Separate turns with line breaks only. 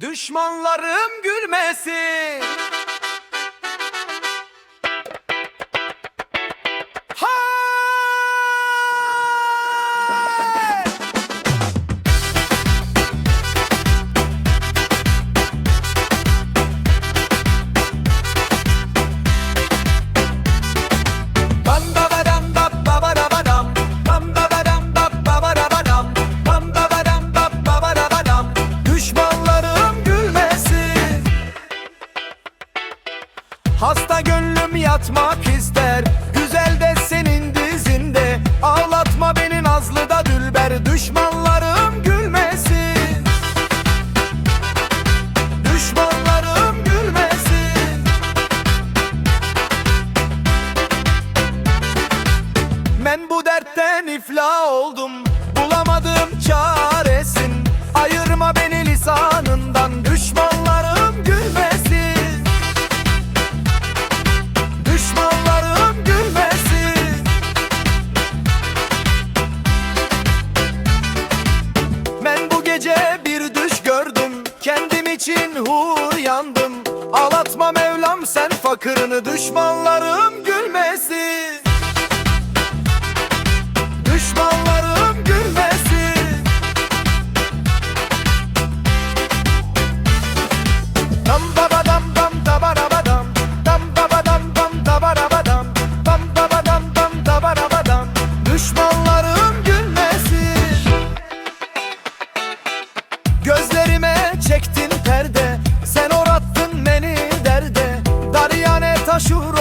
Düşmanlarım gülmesin. Hay! Bam ba ba dam ba ba ba da ba dam. Bam ba ba dam ba ba ba da ba dam. Bam ba ba dam ba ba ba da ba dam. Düşmanlarım gülmesin. Hasta gönlüm yatmak ister, güzel de senin dizinde. Ağlatma beni nazlı da dülber, düşmanlarım gülmesin. Düşmanlarım gülmesin. Ben bu dertten iflah oldum, bulamadım çaresin. Ayırma beni lisanından, düşmanlarım gülmesin. Düşmanlarım gülmesin. Ben bu gece bir düş gördüm, kendim için hur yandım. Ağlatma Mevlam sen fakırını, düşmanlarım gülmesin. Düşmanlarım gülmesin. Dam ba ba dam dam da ba da ba dam. Dam ba ba dam dam da ba da ba dam. Dam ba ba dam dam da ba da ba dam. Düşmanlarım gülmesin. Gözlerime çektin perde, sen uğrattın beni derde. Daryane taşur